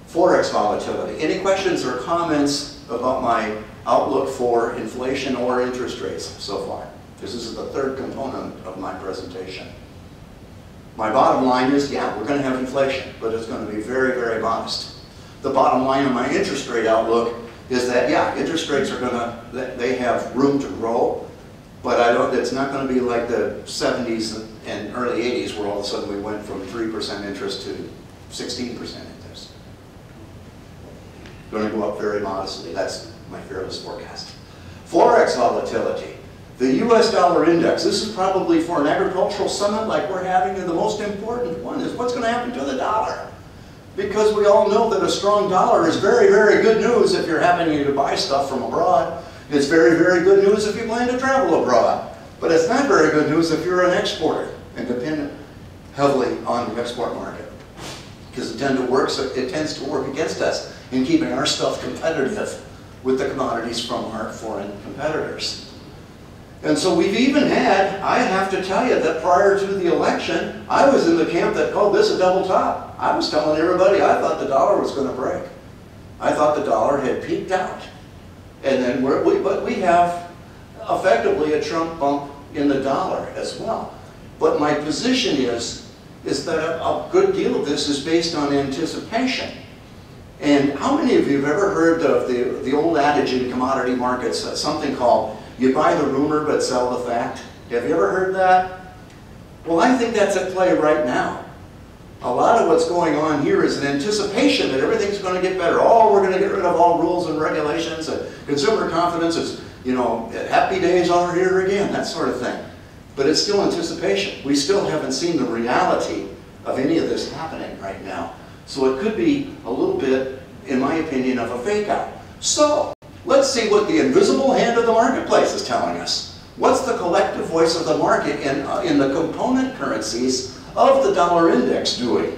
Forex volatility. Any questions or comments about my outlook for inflation or interest rates so far? This is the third component of my presentation. My bottom line is, yeah, we're going to have inflation, but it's going to be very, very modest. The bottom line of my interest rate outlook is that, yeah, interest rates are going to, they have room to grow, but it's not going to be like the 70s and early 80s where all of a sudden we went from 3% interest to 16% interest. Going to go up very modestly. That's my fearless forecast. Forex volatility. The US dollar index. This is probably for an agricultural summit like we're having, and the most important one is what's going to happen to the dollar. Because we all know that a strong dollar is very, very good news if you're having to buy stuff from abroad. It's very, very good news if you plan to travel abroad. But it's not very good news if you're an exporter and depend heavily on the export market. Because it tends to work against us in keeping our stuff competitive with the commodities from our foreign competitors. And so we've even had, I have to tell you that prior to the election, I was in the camp that called this a double top. I was telling everybody I thought the dollar was going to break. I thought the dollar had peaked out. And then but we have effectively a Trump bump in the dollar as well. But my position is that a good deal of this is based on anticipation. And how many of you have ever heard of the old adage in commodity markets, something called, you buy the rumor but sell the fact? Have you ever heard that? Well, I think that's at play right now. A lot of what's going on here is an anticipation that everything's going to get better. Oh, we're going to get rid of all rules and regulations, and consumer confidence is, you know, happy days are here again, that sort of thing. But it's still anticipation. We still haven't seen the reality of any of this happening right now. So it could be a little bit, in my opinion, of a fake out. So let's see what the invisible hand of the marketplace is telling us. What's the collective voice of the market in the component currencies of the dollar index doing?